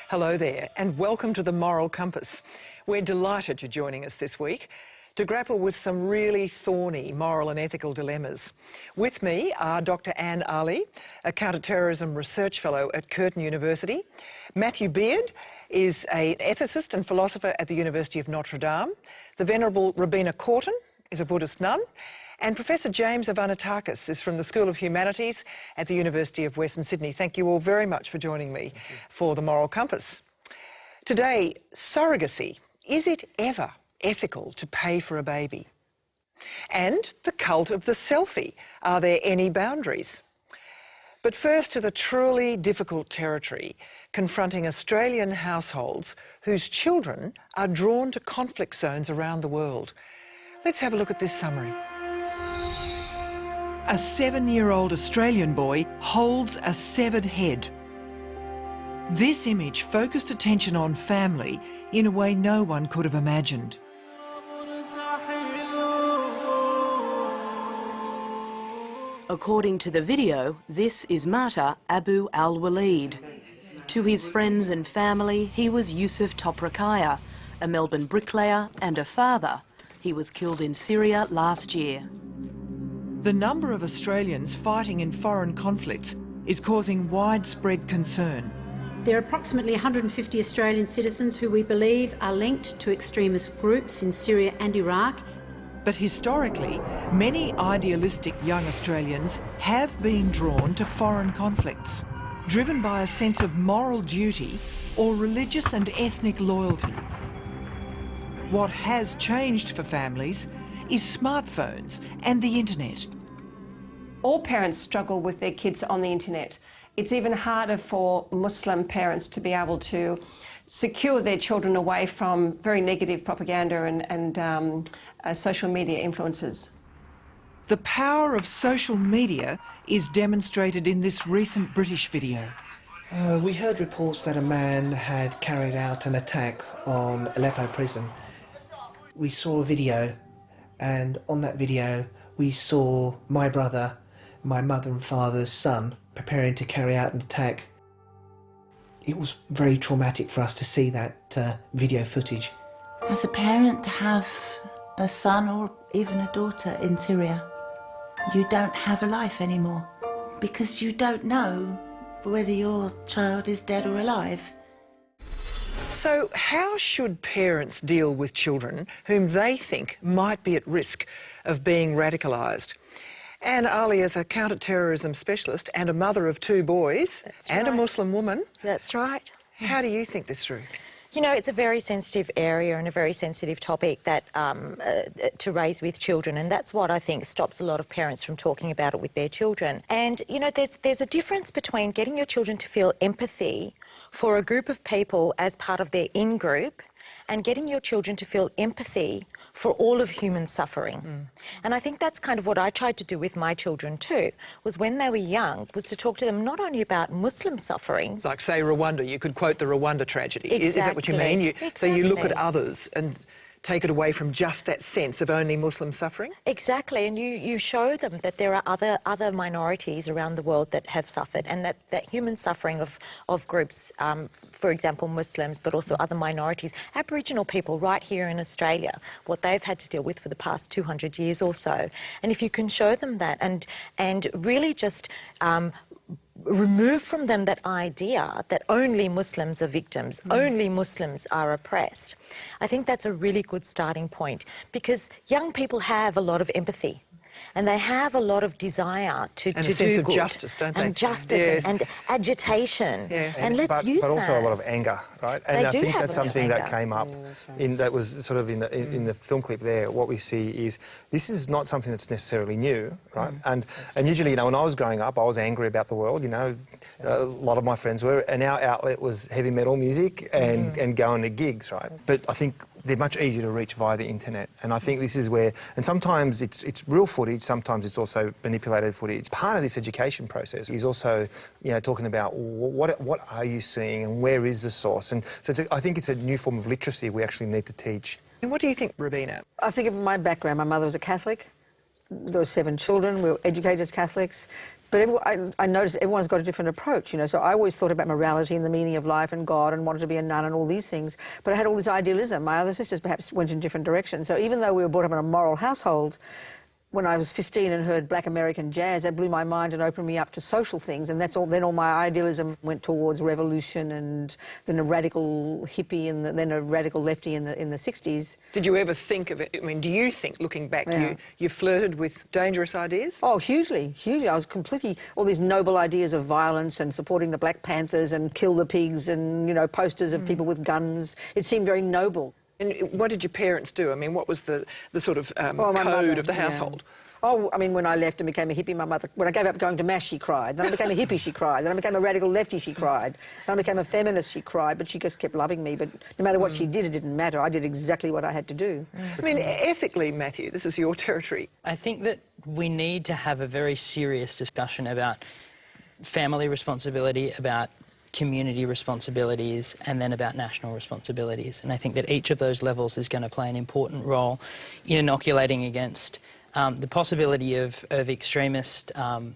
Hello there and welcome to the Moral Compass. We're delighted you're joining us this week to grapple with some really thorny moral and ethical dilemmas. With me are Dr Anne Ali, a counter-terrorism research fellow at Curtin University. Matthew Beard is an ethicist and philosopher at the University of Notre Dame. The Venerable Robina Courtin is a Buddhist nun. And Professor James Avanatakis is from the School of Humanities at the University of Western Sydney. Thank you all very much for joining me for the Moral Compass. Today, surrogacy. Is it ever ethical to pay for a baby? And the cult of the selfie. Are there any boundaries? But first to the truly difficult territory confronting Australian households whose children are drawn to conflict zones around the world. Let's have a look at this summary. A 7-year-old Australian boy holds a severed head. This image focused attention on family in a way no one could have imagined. According to the video, this is Mata Abu al-Walid. To his friends and family, he was Yusuf Toprakaya, a Melbourne bricklayer and a father. He was killed in Syria last year. The number of Australians fighting in foreign conflicts is causing widespread concern. There are approximately 150 Australian citizens who we believe are linked to extremist groups in Syria and Iraq. But historically, many idealistic young Australians have been drawn to foreign conflicts, driven by a sense of moral duty or religious and ethnic loyalty. What has changed for families is smartphones and the internet. All parents struggle with their kids on the internet. It's even harder for Muslim parents to be able to secure their children away from very negative propaganda and social media influences. The power of social media is demonstrated in this recent British video. We heard reports that a man had carried out an attack on Aleppo prison. We saw a video, and on that video we saw my brother, my mother and father's son, preparing to carry out an attack. It was very traumatic for us to see that video footage. As a parent, to have a son or even a daughter in Syria, you don't have a life anymore because you don't know whether your child is dead or alive. So how should parents deal with children whom they think might be at risk of being radicalised? Anne Ali is a counter-terrorism specialist and a mother of 2 boys. That's and right. A Muslim woman. That's right. How do you think this through? You know, it's a very sensitive area and a very sensitive topic that to raise with children, and that's what I think stops a lot of parents from talking about it with their children. And, you know, there's a difference between getting your children to feel empathy for a group of people as part of their in-group and getting your children to feel empathy for all of human suffering. And I think that's kind of what I tried to do with my children too, was when they were young, was to talk to them not only about Muslim sufferings. Like, say, Rwanda, you could quote the Rwanda tragedy. Exactly. Is that what you mean? Exactly. So you look at others and take it away from just that sense of only Muslim suffering? Exactly, and you show them that there are other minorities around the world that have suffered, and that human suffering of groups, for example Muslims, but also other minorities, Aboriginal people right here in Australia, what they've had to deal with for the past 200 years or so. And if you can show them that and really just remove from them that idea that only Muslims are victims, only Muslims are oppressed, I think that's a really good starting point, because young people have a lot of empathy and they have a lot of desire to do good. And a sense of justice, don't they? And justice, yes. and agitation. Yeah. And let's use that. But also a lot of anger, right? And I think that's something that came up that was sort of in the film clip there. What we see is this is not something that's necessarily new, right? And usually, you know, when I was growing up, I was angry about the world, you know, a lot of my friends were, and our outlet was heavy metal music and going to gigs, right? But I think they're much easier to reach via the internet, and I think this is where, and sometimes it's real footage, sometimes it's also manipulated footage. Part of this education process is also, you know, talking about what are you seeing and where is the source, and so I think it's a new form of literacy we actually need to teach. And what do you think, Robina? I think of my background. My mother was a Catholic. There were 7 children. We were educated as Catholics. But I noticed everyone's got a different approach, you know, so I always thought about morality and the meaning of life and God and wanted to be a nun and all these things, but I had all this idealism. My other sisters perhaps went in different directions. So even though we were brought up in a moral household, when I was 15 and heard black American jazz, that blew my mind and opened me up to social things, and that's all. Then all my idealism went towards revolution, and then a radical hippie, and then a radical lefty in the 60s. Did you ever think of it? I mean, do you think, looking back, you flirted with dangerous ideas? Oh, hugely, hugely. I was completely, all these noble ideas of violence and supporting the Black Panthers and kill the pigs and, you know, posters of people with guns. It seemed very noble. And what did your parents do? I mean, what was the sort of code of the household? Oh, I mean, when I left and became a hippie, my mother, when I gave up going to Mass, she cried. Then I became a hippie, she cried. Then I became a radical lefty, she cried. Then I became a feminist, she cried. But she just kept loving me. But no matter what she did, it didn't matter. I did exactly what I had to do. I mean, ethically, Matthew, this is your territory. I think that we need to have a very serious discussion about family responsibility, about community responsibilities, and then about national responsibilities. And I think that each of those levels is going to play an important role in inoculating against the possibility of extremist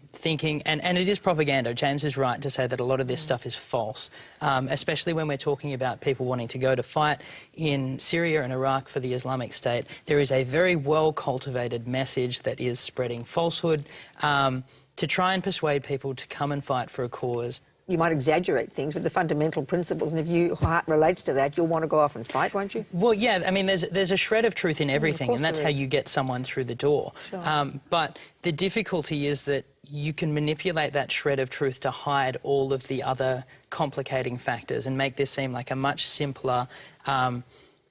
thinking. And it is propaganda. James is right to say that a lot of this stuff is false, especially when we're talking about people wanting to go to fight in Syria and Iraq for the Islamic State. There is a very well-cultivated message that is spreading falsehood to try and persuade people to come and fight for a cause. You might exaggerate things, but the fundamental principles, and if your heart relates to that, you'll want to go off and fight, won't you? Well, yeah, I mean, there's a shred of truth in everything, and that's how you get someone through the door. Sure. But the difficulty is that you can manipulate that shred of truth to hide all of the other complicating factors and make this seem like a much simpler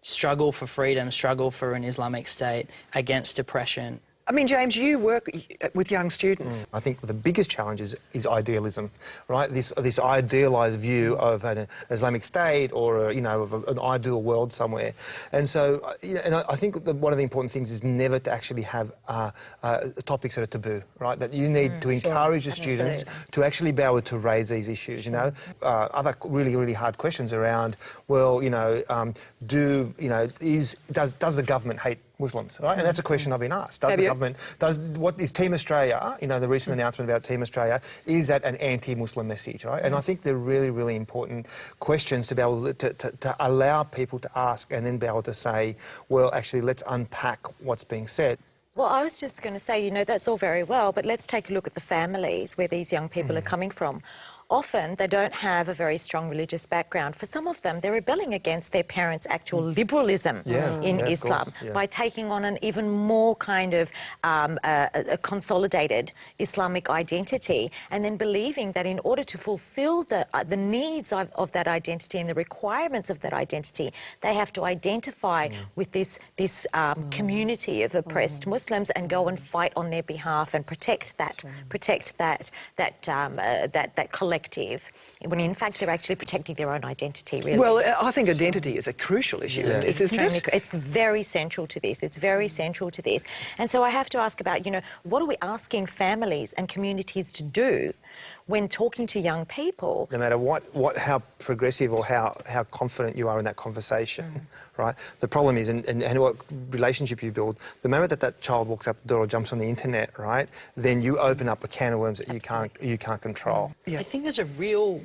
struggle for freedom, struggle for an Islamic State against oppression. I mean, James, you work with young students. I think the biggest challenge is idealism, right? This idealised view of an Islamic State or, you know, of an ideal world somewhere. And so, you know, and I think that one of the important things is never to actually have topics that are taboo, right? That you need to encourage the students to actually be able to raise these issues, you know? Other really, really hard questions around, well, you know, does the government hate Muslims, right? And that's a question I've been asked. Does the government, what is Team Australia, you know, the recent announcement about Team Australia, is that an anti-Muslim message, right? And I think they're really, really important questions to be able to allow people to ask and then be able to say, well, actually, let's unpack what's being said. Well, I was just going to say, you know, that's all very well, but let's take a look at the families where these young people are coming from. Often they don't have a very strong religious background. For some of them, they're rebelling against their parents' actual liberalism in Islam by taking on an even more kind of a consolidated Islamic identity, and then believing that in order to fulfill the needs of that identity and the requirements of that identity, they have to identify with this community of oppressed Muslims and go and fight on their behalf and protect that collective, when in fact they're actually protecting their own identity, really. Well, I think identity is a crucial issue, isn't it? It's very central to this. It's very central to this. And so I have to ask about, you know, what are we asking families and communities to do when talking to young people? No matter how progressive or how confident you are in that conversation, right? The problem is, and what relationship you build, the moment that child walks out the door or jumps on the internet, right, then you open up a can of worms that you can't control. Yeah. I think there's a real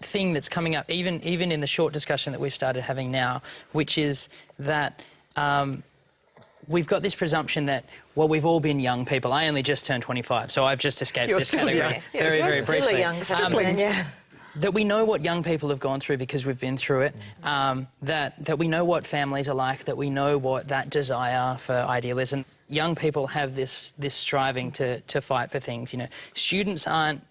thing that's coming up, even in the short discussion that we've started having now, which is that we've got this presumption that, well, we've all been young people. I only just turned 25, so I've just escaped this category very briefly. Still a young man, that we know what young people have gone through because we've been through it, that we know what families are like, that we know what that desire for idealism. Young people have this striving to fight for things. You know, students aren't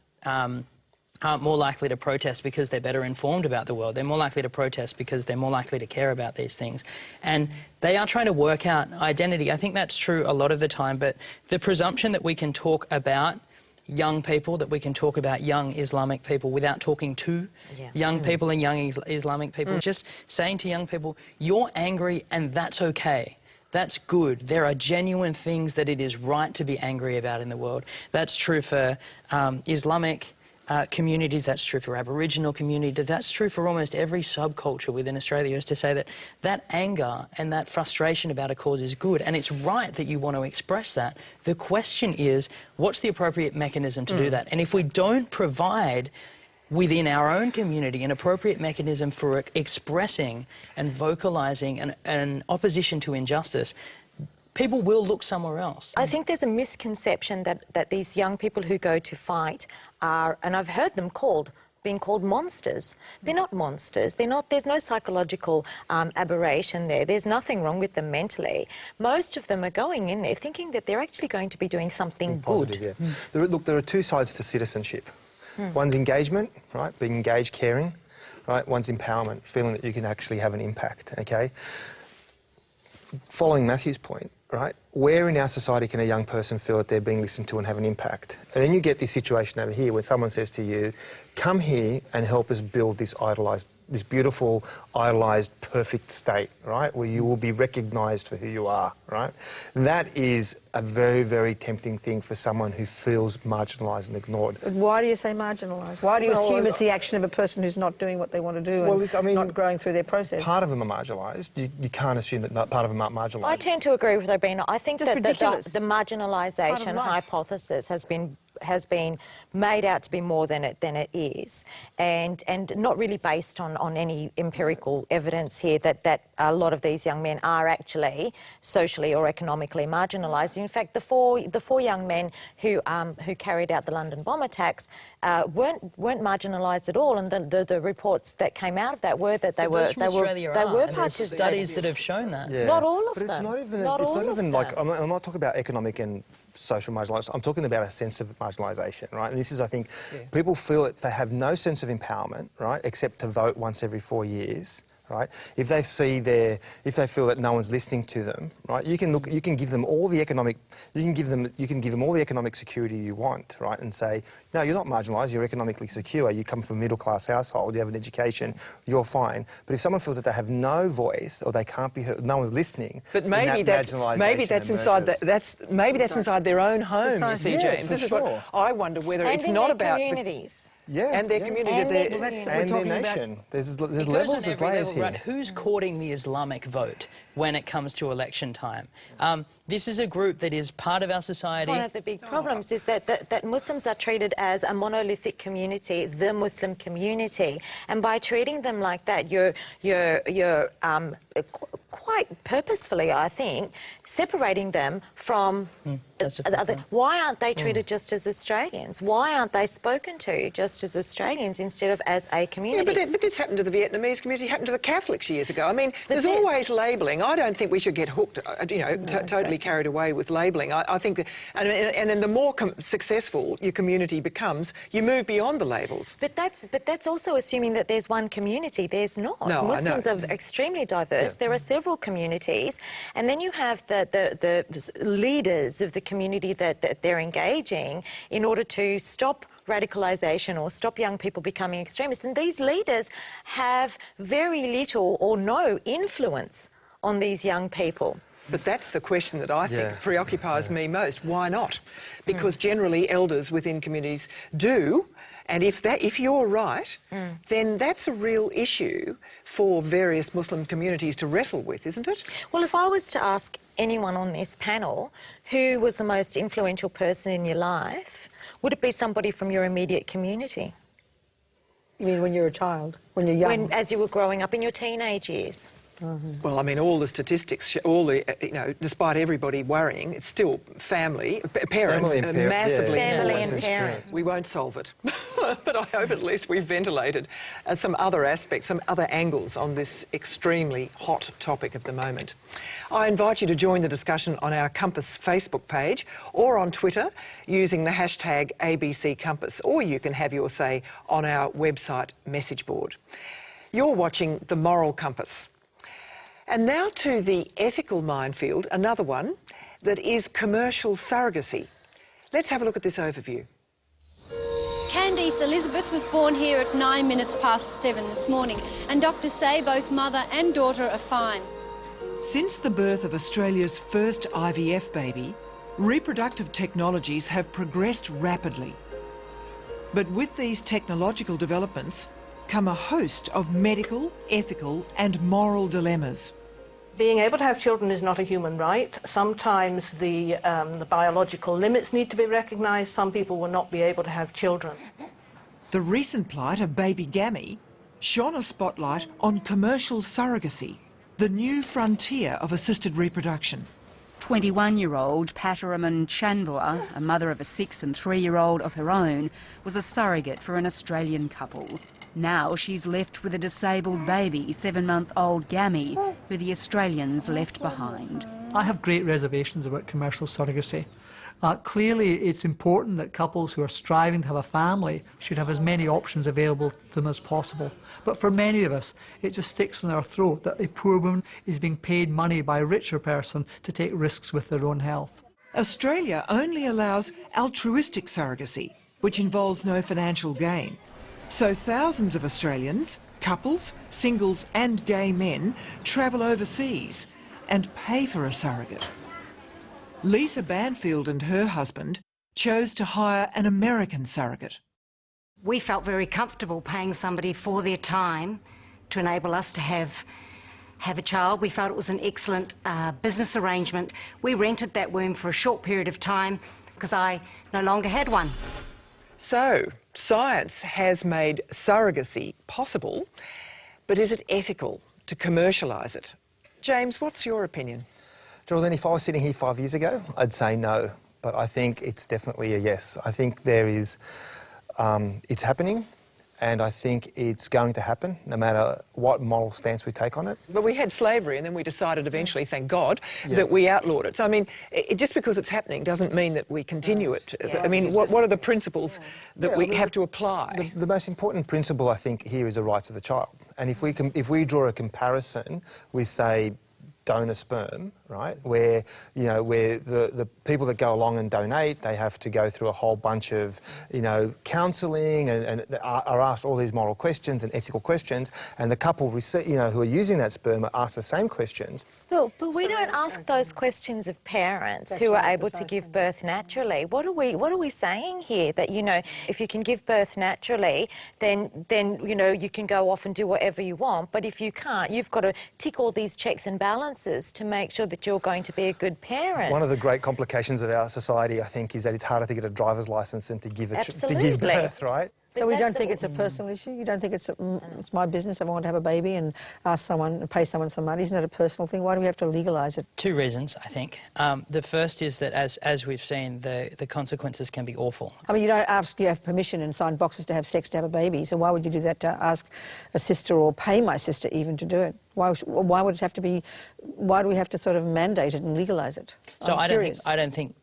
more likely to protest because they're better informed about the world. They're more likely to protest because they're more likely to care about these things. And they are trying to work out identity. I think that's true a lot of the time, but the presumption that we can talk about young people, that we can talk about young Islamic people without talking to young people and young Islamic people, just saying to young people, you're angry and that's okay. That's good. There are genuine things that it is right to be angry about in the world. That's true for Islamic communities, that's true for Aboriginal communities, that's true for almost every subculture within Australia, is to say that that anger and that frustration about a cause is good, and it's right that you want to express that. The question is, what's the appropriate mechanism to do that? And if we don't provide within our own community an appropriate mechanism for expressing and vocalising an opposition to injustice, people will look somewhere else. I think there's a misconception that these young people who go to fight are, and I've heard them being called monsters. They're not monsters. They're not. There's no psychological aberration there. There's nothing wrong with them mentally. Most of them are going in there thinking that they're actually going to be doing something positive, good. Yeah. Look, there are two sides to citizenship. One's engagement, right, being engaged, caring, right? One's empowerment, feeling that you can actually have an impact, okay? Following Matthew's point, right, where in our society can a young person feel that they're being listened to and have an impact? And then you get this situation over here where someone says to you, come here and help us build this beautiful, idolised, perfect state, right, where you will be recognised for who you are, right? That is a very, very tempting thing for someone who feels marginalised and ignored. Why do you say marginalised? Why do you assume it's the action of a person who's not doing what they want to do and not growing through their process? Part of them are marginalised. You can't assume that part of them aren't marginalised. I tend to agree with Obina. I think that the marginalisation life. hypothesis has been made out to be more than it is, and not really based on any empirical evidence here that a lot of these young men are actually socially or economically marginalised. In fact, the four young men who carried out the London bomb attacks weren't marginalised at all, and the reports that came out of that were that they were participants. Studies that have shown that. Yeah. Not all of them. But it's not even like I'm not talking about economic and social marginalisation. I'm talking about a sense of marginalisation, right? And this is, I think, people feel that they have no sense of empowerment, right, except to vote once every 4 years, right? If they feel that no one's listening to them, right, you can give them all the economic security you want, right, and say, no, you're not marginalised, you're economically secure, you come from a middle-class household, you have an education, you're fine. But if someone feels that they have no voice or they can't be heard, no one's listening, but maybe that's inside their own home. You see, yeah, James. For sure. I wonder whether and it's not about communities. And their community. And their nation. There's levels, there's layers here. Right, who's courting the Islamic vote when it comes to election time? This is a group that is part of our society. One of the big problems is that Muslims are treated as a monolithic community, the Muslim community, and by treating them like that, you're quite purposefully, I think, separating them from other. Why aren't they treated just as Australians? Why aren't they spoken to just as Australians instead of as a community? Yeah, but this happened to the Vietnamese community, happened to the Catholics years ago. I mean, there's always labelling. I don't think we should get hooked, totally carried away with labelling. I think that, and then the more successful your community becomes, you move beyond the labels. But that's also assuming that there's one community. There's not. No, Muslims are extremely diverse. There are several communities, and then you have the leaders of the community that they're engaging in order to stop radicalisation or stop young people becoming extremists. And these leaders have very little or no influence on these young people. But that's the question that I think preoccupies me most. Why not? Because generally elders within communities do, and if you're right, then that's a real issue for various Muslim communities to wrestle with, isn't it? Well, if I was to ask anyone on this panel who was the most influential person in your life, would it be somebody from your immediate community? You mean when you're a child, when you're young? As you were growing up in your teenage years? Well, I mean, all the statistics, despite everybody worrying, it's still parents, massively. Family and parents. We won't solve it, but I hope at least we've ventilated some other aspects, some other angles on this extremely hot topic of the moment. I invite you to join the discussion on our Compass Facebook page or on Twitter using the hashtag ABC Compass, or you can have your say on our website message board. You're watching The Moral Compass. And now to the ethical minefield, another one, that is commercial surrogacy. Let's have a look at this overview. Candice Elizabeth was born here at 7:09 this morning, and doctors say both mother and daughter are fine. Since the birth of Australia's first IVF baby, reproductive technologies have progressed rapidly. But with these technological developments come a host of medical, ethical and moral dilemmas. Being able to have children is not a human right. Sometimes the biological limits need to be recognised. Some people will not be able to have children. The recent plight of baby Gammy shone a spotlight on commercial surrogacy, the new frontier of assisted reproduction. 21-year-old Pataraman Chandler, a mother of a 6- and 3-year-old of her own, was a surrogate for an Australian couple. Now she's left with a disabled baby, 7-month-old Gammy, who the Australians left behind. I have great reservations about commercial surrogacy. Clearly, it's important that couples who are striving to have a family should have as many options available to them as possible. But for many of us, it just sticks in our throat that a poor woman is being paid money by a richer person to take risks with their own health. Australia only allows altruistic surrogacy, which involves no financial gain. So thousands of Australians, couples, singles and gay men travel overseas and pay for a surrogate. Lisa Banfield and her husband chose to hire an American surrogate. We felt very comfortable paying somebody for their time to enable us to have a child. We felt it was an excellent business arrangement. We rented that womb for a short period of time because I no longer had one. So, science has made surrogacy possible, but is it ethical to commercialise it? James, what's your opinion? Geraldine, if I was sitting here 5 years ago, I'd say no, but I think it's definitely a yes. I think there is, it's happening, and I think it's going to happen, no matter what moral stance we take on it. But we had slavery, and then we decided eventually, thank God, that we outlawed it. So, I mean, just because it's happening doesn't mean that we continue it. Yeah, I mean, what are the principles that we have to apply? The most important principle, I think, here is the rights of the child. And if we draw a comparison with, say, donor sperm, right, where, you know, where the people that go along and donate, they have to go through a whole bunch of, you know, counselling and are asked all these moral questions and ethical questions, and the couple, you know, who are using that sperm are asked the same questions. But we don't ask those questions of parents who are able to give birth naturally. What are we saying here? That, you know, if you can give birth naturally, then you know, you can go off and do whatever you want. But if you can't, you've got to tick all these checks and balances to make sure that you're going to be a good parent. One of the great complications of our society, I think, is that it's harder to get a driver's licence than to give birth, right? So we don't think it's a personal issue? You don't think it's my business if I want to have a baby and ask someone, pay someone some money? Isn't that a personal thing? Why do we have to legalise it? Two reasons, I think. The first is that, as we've seen, the consequences can be awful. I mean, you don't ask, you have permission and sign boxes to have sex to have a baby, so why would you do that to ask a sister or pay my sister even to do it? Why would it have to be? Why do we have to sort of mandate it and legalise it? So I don't think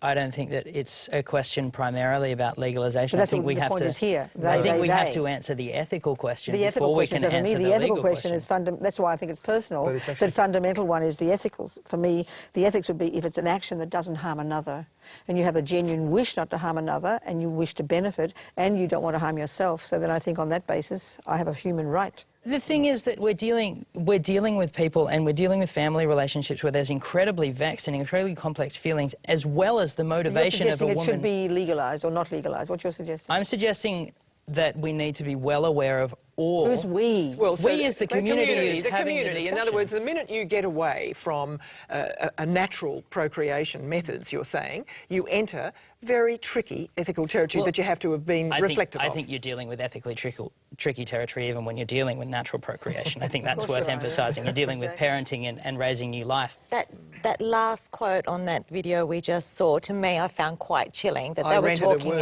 that it's a question primarily about legalisation. I think we have to. Is here. I think we have to answer the ethical question before we can answer the ethical legal question. Is that's why I think it's personal. The fundamental one is the ethicals. For me, the ethics would be if it's an action that doesn't harm another, and you have a genuine wish not to harm another, and you wish to benefit, and you don't want to harm yourself. So then I think on that basis, I have a human right. The thing is that we're dealing with people, and we're dealing with family relationships where there's incredibly vexed and incredibly complex feelings, as well as the motivation of a woman. So you're suggesting it should be legalised or not legalised? What's your suggestion? I'm suggesting that we need to be well aware of all... Who's we? Well, so we as the community is having the discussion. In other words, the minute you get away from a natural procreation methods, you're saying, you enter very tricky ethical territory that you have to have been reflective of. I think you're dealing with ethically tricky territory even when you're dealing with natural procreation. I think that's worth emphasising. You're dealing with parenting and raising new life. That last quote on that video we just saw, to me, I found quite chilling. That they were talking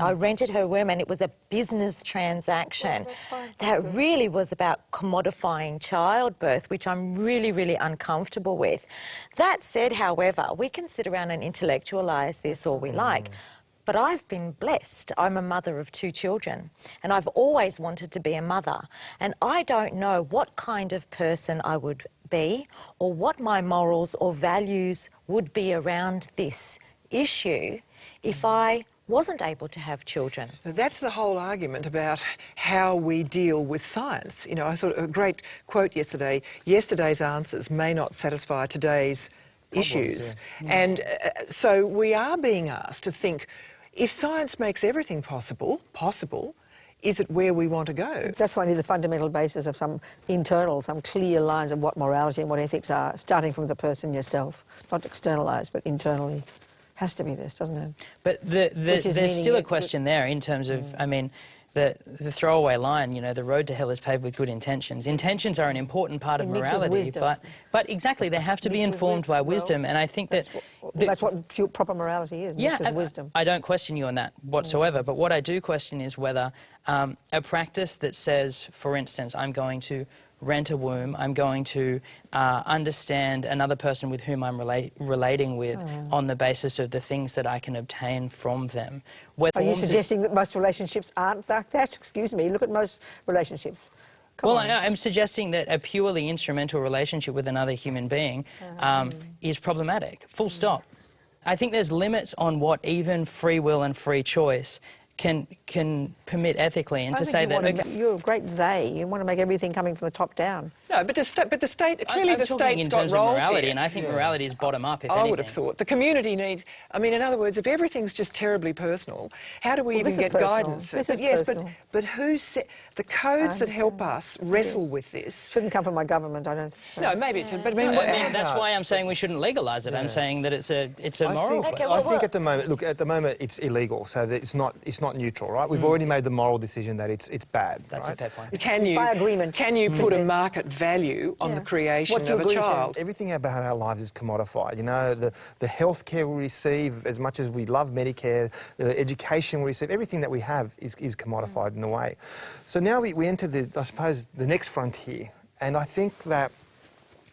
I rented her womb, and it was a business transaction. That really was about commodifying childbirth, which I'm really, really uncomfortable with. That said, however, we can sit around and intellectualise this all we like. But I've been blessed. I'm a mother of 2 children, and I've always wanted to be a mother. And I don't know what kind of person I would be or what my morals or values would be around this issue if I wasn't able to have children. That's the whole argument about how we deal with science. You know, I saw a great quote yesterday, yesterday's answers may not satisfy today's issues. And so we are being asked to think if science makes everything possible, is it where we want to go? That's why I need the fundamental basis of some clear lines of what morality and what ethics are, starting from the person yourself, not externalised, but internally. Has to be this, doesn't it? But there's still a question there in terms of, I mean, the throwaway line, you know, the road to hell is paved with good intentions. Intentions are an important part of morality, but exactly, they have to be informed by wisdom, and I think that's what proper morality is, mixed with wisdom. I don't question you on that whatsoever, but what I do question is whether a practice that says, for instance, I'm going to rent a womb, I'm going to understand another person with whom I'm relating with on the basis of the things that I can obtain from them. Are you suggesting that most relationships aren't like that? Excuse me, look at most relationships. I'm suggesting that a purely instrumental relationship with another human being is problematic, full stop. I think there's limits on what even free will and free choice can permit ethically, and to say that you're a great they. You want to make everything coming from the top down. No, but the state clearly the state's got roles morality, here. and I think morality is bottom up. If anything, I would have thought the community needs. I mean, in other words, if everything's just terribly personal, how do we even get guidance? But who set the codes that help us wrestle with this? Shouldn't come from my government, I don't think so. No, maybe it's. But that's why I'm saying we shouldn't legalise it. I'm saying that it's a moral. I think at the moment, look, at the moment it's illegal, so that it's not neutral, right? We've already made the moral decision that it's bad. That's a fair point. Can you put a market value on the creation of a child? Everything about our lives is commodified. You know, the healthcare we receive, as much as we love Medicare, the education we receive, everything that we have is commodified in a way. So now we enter I suppose, the next frontier, and I think that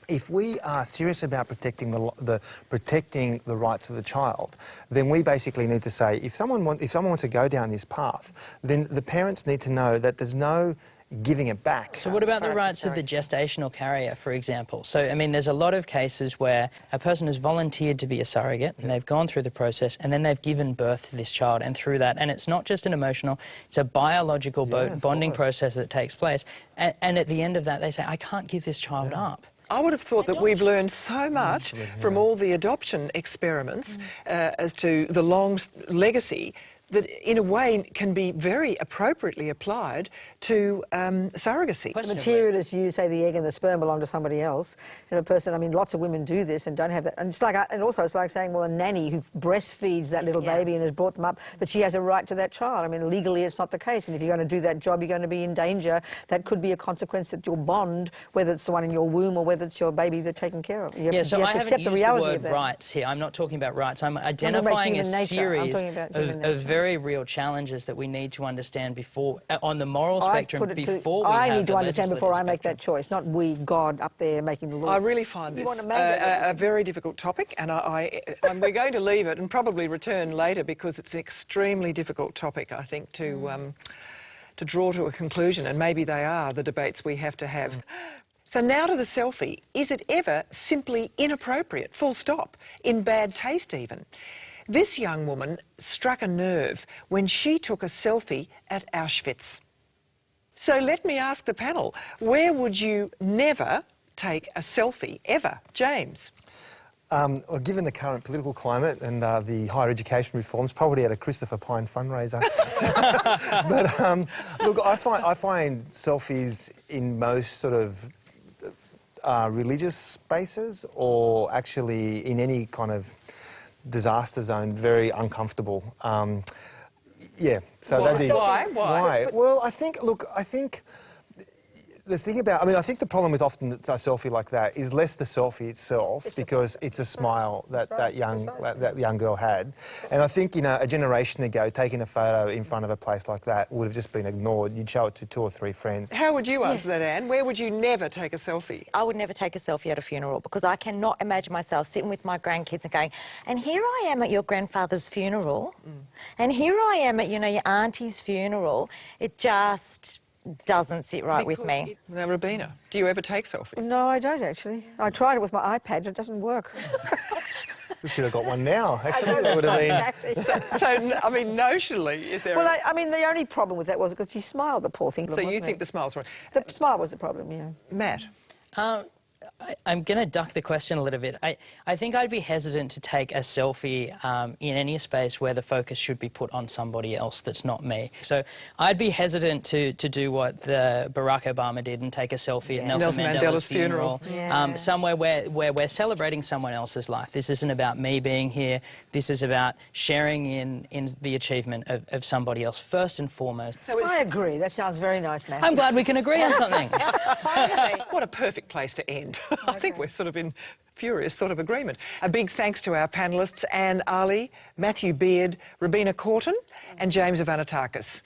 if we are serious about protecting the rights of the child, then we basically need to say, if someone wants to go down this path, then the parents need to know that there's no giving it back. So what about the rights of the gestational carrier, for example? So, I mean, there's a lot of cases where a person has volunteered to be a surrogate, and they've gone through the process, and then they've given birth to this child, and through that, and it's not just an emotional, it's a biological bonding process that takes place, and at the end of that, they say, I can't give this child up. I would have thought that we've learned so much from all the adoption experiments as to the long legacy that in a way can be very appropriately applied to surrogacy. The materialist view, say the egg and the sperm belong to somebody else. And a person, I mean, lots of women do this and don't have that. And it's like, and also it's like saying, well, a nanny who breastfeeds that little baby and has brought them up, that she has a right to that child. I mean, legally it's not the case. And if you're going to do that job, you're going to be in danger. That could be a consequence that your bond, whether it's the one in your womb or whether it's your baby they're taking care of. So I haven't used the word rights here. I'm not talking about rights. I'm identifying a series of very real challenges that we need to understand before, on the moral spectrum, before we I need to understand before I make that choice, not we, God, up there making the law. I really find this a very difficult topic, and we're going to leave it and probably return later because it's an extremely difficult topic, I think, to draw to a conclusion, and maybe they are the debates we have to have. So now to the selfie. Is it ever simply inappropriate, full stop, in bad taste even? This young woman struck a nerve when she took a selfie at Auschwitz. So let me ask the panel, where would you never take a selfie, ever? James? Well, given the current political climate and the higher education reforms, probably at a Christopher Pyne fundraiser. But look, I find selfies in most sort of religious spaces, or actually in any kind of disaster zone, very uncomfortable. So that'd be... Why? Well, I think the thing about, I think the problem with often a selfie like that is less the selfie itself, because it's a smile that young girl had. And I think, a generation ago, taking a photo in front of a place like that would have just been ignored. You'd show it to 2 or 3 friends. How would you answer that, Anne? Where would you never take a selfie? I would never take a selfie at a funeral, because I cannot imagine myself sitting with my grandkids and going, and here I am at your grandfather's funeral, and here I am at, your auntie's funeral. It just doesn't sit right with me. Now, Robina, do you ever take selfies? No, I don't actually. I tried it with my iPad, it doesn't work. We should have got one now, actually. That would have been... So, notionally, is there... Well, the only problem with that was because she smiled, the poor thing. So you think the smile's right? The smile was the problem, yeah. Matt? I'm going to duck the question a little bit. I think I'd be hesitant to take a selfie in any space where the focus should be put on somebody else that's not me. So I'd be hesitant to do what the Barack Obama did and take a selfie at Nelson Mandela's funeral. Somewhere where we're celebrating someone else's life. This isn't about me being here. This is about sharing in the achievement of somebody else, first and foremost. So I agree. That sounds very nice, Matt. I'm glad we can agree on something. What a perfect place to end. I think we're sort of in furious sort of agreement. A big thanks to our panellists, Anne Ali, Matthew Beard, Rabina Corton and James Avanatakis.